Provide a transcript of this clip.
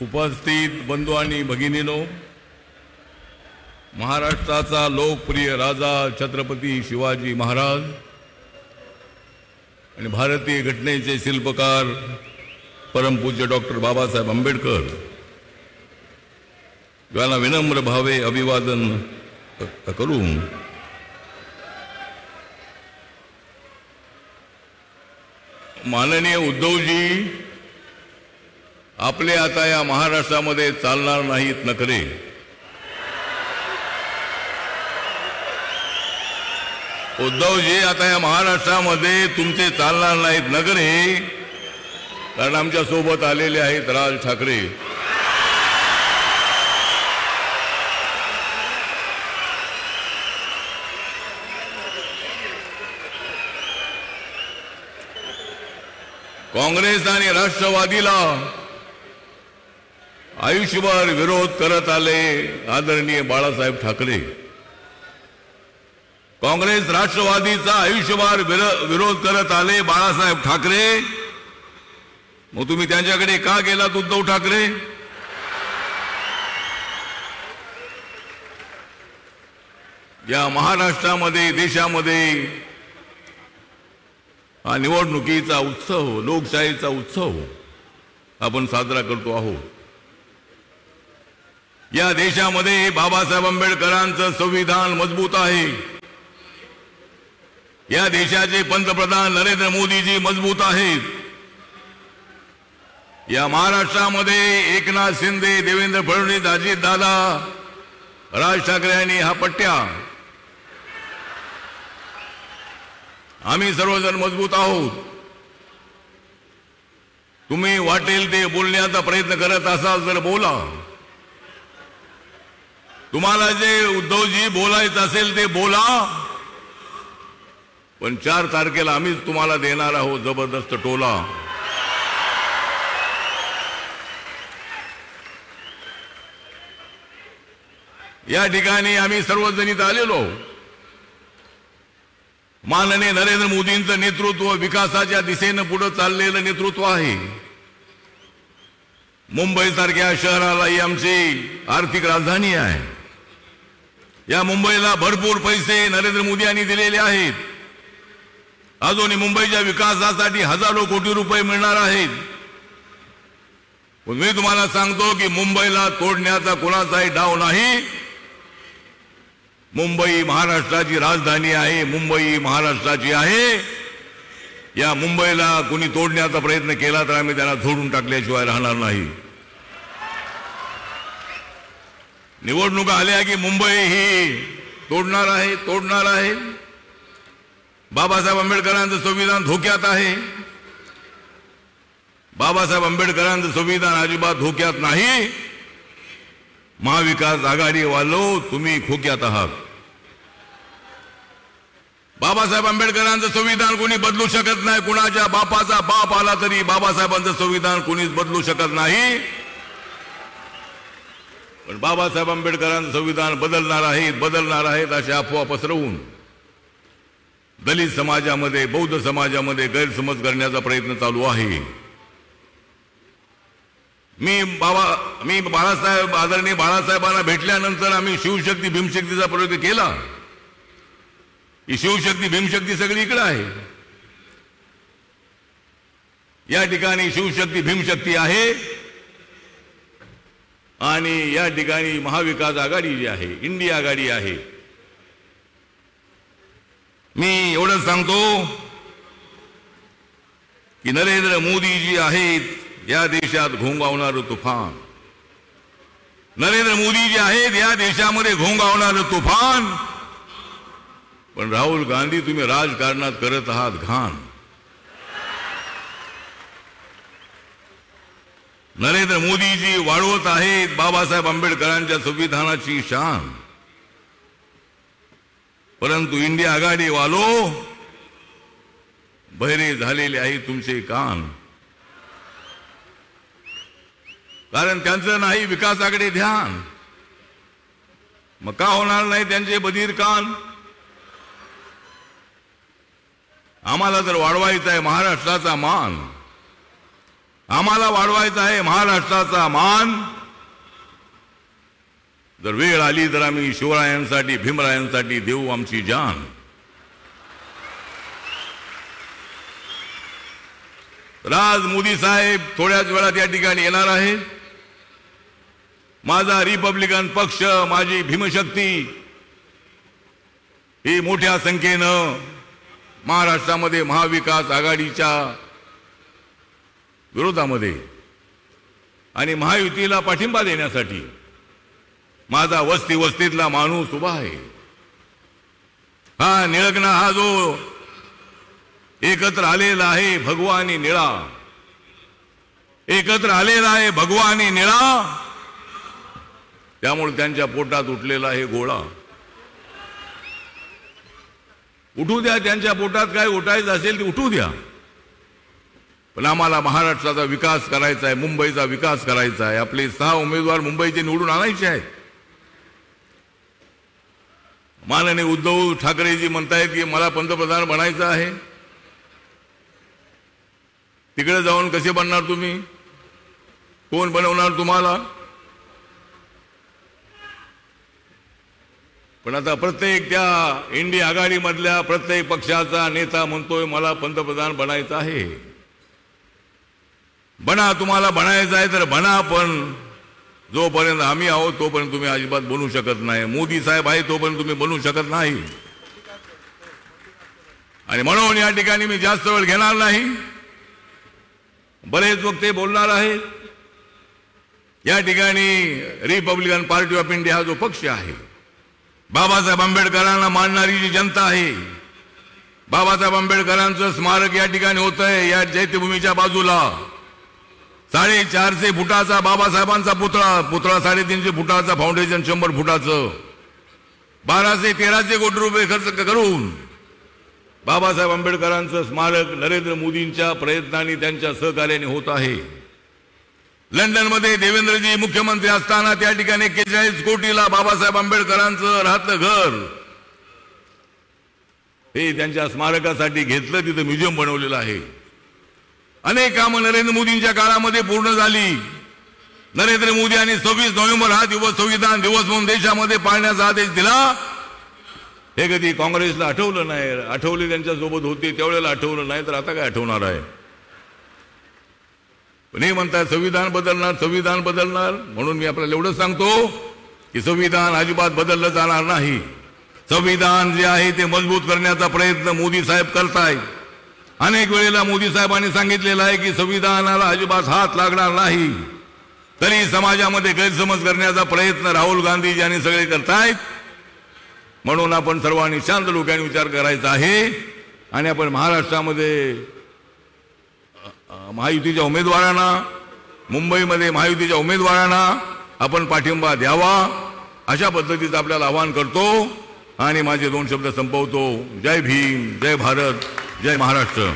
उपस्थित बंधू आणि भगिनीनो, महाराष्ट्राचा लोकप्रिय राजा छत्रपती शिवाजी महाराज आणि भारतीय घटनेचे शिल्पकार परमपूज्य डॉक्टर बाबासाहेब आंबेडकर यांना विनम्र भावे अभिवादन करून माननीय उद्धवजी आपले आता या महाराष्ट्रामध्ये चालणार नाहीत नखरे. उद्धवजी आता या महाराष्ट्रामध्ये तुमचे चालणार नाहीत नखरे, कारण आमच्या सोबत आलेले आहेत राज ठाकरे. काँग्रेस आणि राष्ट्रवादीला आयुष्यभर विरोध करत आले आदरणीय बाळासाहेब ठाकरे. काँग्रेस राष्ट्रवादीचा आयुष्यभर विरोध करत आले बाळासाहेब ठाकरे. मग तुम्ही त्यांच्याकडे का गेलात उद्धव ठाकरे? या महाराष्ट्रामध्ये देशामध्ये हा निवडणुकीचा उत्सव, लोकशाहीचा उत्सव आपण साजरा करतो आहोत. या देशामध्ये बाबासाहेब आंबेडकरांचं संविधान मजबूत आहे. या देशाचे पंतप्रधान नरेंद्र मोदीजी मजबूत आहेत. या महाराष्ट्रामध्ये एकनाथ शिंदे, देवेंद्र फडणवीस, अजित दादा, राज ठाकरे यांनी हा पट्ट्या, आम्ही सर्वजण मजबूत आहोत. तुम्ही वाटेल ते बोलण्याचा प्रयत्न करत असाल तर बोला. तुम्हाला जे उद्धवजी बोलायचं असेल ते बोला, पण 4 तारखेला आम्हीच तुम्हाला देणार आहोत जबरदस्त टोला. या ठिकाणी आम्ही सर्वजण इथं आलेलो. माननीय नरेंद्र मोदींचं नेतृत्व, विकासाच्या दिशेनं पुढे चाललेलं नेतृत्व आहे. मुंबई सारख्या शहराला ही आमची आर्थिक राजधानी आहे. या मुंबईला भरपूर पैसे नरेंद्र मोदी यांनी दिलेले आहेत. अजूनही मुंबईच्या विकासासाठी हजारो कोटी रुपये मिळणार आहेत. मी तुम्हाला सांगतो की मुंबईला तोडण्याचा कोणाचाही डाव नाही. मुंबई महाराष्ट्राची राजधानी आहे. मुंबई महाराष्ट्राची आहे. या मुंबईला कोणी तोडण्याचा प्रयत्न केला तर आम्ही त्यांना सोडून टाकल्याशिवाय राहणार नाही. निवडणुका आल्या की मुंबई ही तोडणार आहे. बाबासाहेब आंबेडकरांचं संविधान धोक्यात आहे. बाबासाहेब आंबेडकरांचं संविधान अजिबात धोक्यात नाही. महाविकास आघाडी वालो तुम्ही खोक्यात आहात. बाबासाहेब आंबेडकरांचं संविधान कोणी बदलू शकत नाही. कुणाच्या बापाचा बाप आला तरी बाबासाहेबांचं संविधान कोणीच बदलू शकत नाही. पण बाबासाहेब आंबेडकरांचं संविधान बदलणार आहेत अशा अफवा पसरवून दलित समाजामध्ये, बौद्ध समाजामध्ये गैरसमज करण्याचा प्रयत्न चालू आहे. मी बाळासाहेब, आदरणीय बाळासाहेबांना भेटल्यानंतर आम्ही शिवशक्ती भीमशक्तीचा प्रयोग केला. ही शिवशक्ती भीमशक्ती सगळी इकडे आहे. या ठिकाणी शिवशक्ती भीमशक्ती आहे आणि या ठिकाणी महाविकास आघाडी जी आहे, इंडिया आघाडी आहे. मी एवढंच सांगतो की नरेंद्र मोदी जी आहेत या देशात घोंगावणारं तुफान. नरेंद्र मोदी जे आहेत या देशामध्ये घोंगावणारं तुफान. पण राहुल गांधी तुम्ही राजकारणात करत आहात घाण. नरेंद्र मोदीजी वाढवत आहेत बाबासाहेब आंबेडकरांच्या संविधानाची शान. परंतु इंडिया आघाडी वालो बहिरे झालेले आहे तुमचे कान. कारण त्यांचं नाही विकासाकडे ध्यान. मग का होणार नाही त्यांचे बधीर कान? आम्हाला जर वाढवायचा आहे महाराष्ट्राचा मान, आम्हाला वाढवायचा आहे महाराष्ट्राचा मान. जर वेळ आली तर आम्ही शिवरायांसाठी भीमरायांसाठी देऊ आमची जान. आज मोदी साहेब थोड्याच वेळात या ठिकाणी येणार आहेत. माझा रिपब्लिकन पक्ष, माझी भीमशक्ती ही मोठ्या संख्येनं महाराष्ट्रामध्ये महाविकास आघाडीच्या विरोधामध्ये आणि महायुतीला पाठिंबा देण्यासाठी माझा वस्तीतला माणूस उभा आहे. हा निळकणा, हा जो एकत्र आलेला आहे भगवानी निळा, एकत्र आलेला आहे भगवानी निळा, त्यामुळे त्यांच्या पोटात उठलेला आहे गोळा. उठू द्या, त्यांच्या पोटात काय उठायचं असेल ते उठू द्या, पण आम्हाला महाराष्ट्राचा विकास करायचा आहे, मुंबईचा विकास करायचा आहे. आपले 6 उमेदवार मुंबईचे निवडून आणायचे आहेत. माननीय उद्धव ठाकरेजी म्हणतायत की मला पंतप्रधान बनायचं आहे. तिकडे जाऊन कसे बनणार तुम्ही? कोण बनवणार तुम्हाला? पण आता प्रत्येक त्या इंडिया आघाडीमधल्या प्रत्येक पक्षाचा नेता म्हणतोय मला पंतप्रधान बनायचं आहे. बना, तुम्हाला बनायचं आहे तर बना, पण जोपर्यंत आम्ही आहोत तोपर्यंत तुम्ही अजिबात बनू शकत नाही. मोदी साहेब आहे तोपर्यंत तुम्ही बनू शकत नाही. आणि म्हणून या ठिकाणी मी जास्त वेळ घेणार नाही. बरेच वक्ते बोलणार आहेत. या ठिकाणी रिपब्लिकन पार्टी ऑफ इंडिया हा जो पक्ष आहे, बाबासाहेब आंबेडकरांना मानणारी जी जनता आहे, बाबासाहेब आंबेडकरांचं स्मारक या ठिकाणी होतंय या चैत्यभूमीच्या बाजूला. 450 फुटाचा बाबासाहेबांचा पुतळा 350 फुटाचा, फाउंडेशन 100 फुटाचं, 1213 कोटी रुपये खर्च करून बाबासाहेब आंबेडकरांचं स्मारक नरेंद्र मोदींच्या प्रयत्नांनी त्यांच्या सहकार्याने होत आहे. लंडनमध्ये देवेंद्रजी मुख्यमंत्री असताना त्या ठिकाणी 41 कोटीला बाबासाहेब आंबेडकरांचं राहतं घर हे त्यांच्या स्मारकासाठी घेतलं. तिथं म्युझियम बनवलेलं आहे. अनेक कामं नरेंद्र मोदींच्या काळामध्ये पूर्ण झाली. नरेंद्र मोदी यांनी 26 नोव्हेंबर हा दिवस संविधान दिवस म्हणून देशामध्ये पाळण्याचा आदेश दिला. हे कधी काँग्रेसला आठवलं नाही. आठवले त्यांच्या सोबत होते त्यावेळेला आठवलं नाही, तर आता काय आठवणार आहे? पण हे म्हणतात संविधान बदलणार, संविधान बदलणार. म्हणून मी आपल्याला एवढं सांगतो की संविधान अजिबात बदललं जाणार नाही. संविधान जे आहे ते मजबूत करण्याचा प्रयत्न मोदी साहेब करतायत. अनेक वेळेला मोदी साहेबांनी सांगितलेलं आहे की संविधानाला अजिबात हात लागणार नाही. तरी समाजामध्ये गैरसमज करण्याचा प्रयत्न राहुल गांधी यांनी सगळे करतायत. म्हणून आपण सर्वांनी शांत डोक्याने विचार करायचा आहे आणि आपण महाराष्ट्रामध्ये महायुतीच्या उमेदवारांना, मुंबईमध्ये महायुतीच्या उमेदवारांना आपण पाठिंबा द्यावा, अशा पद्धतीचं आपल्याला आवाहन करतो आणि माझे 2 शब्द संपवतो. जय भीम, जय भारत, जय महाराष्ट्र.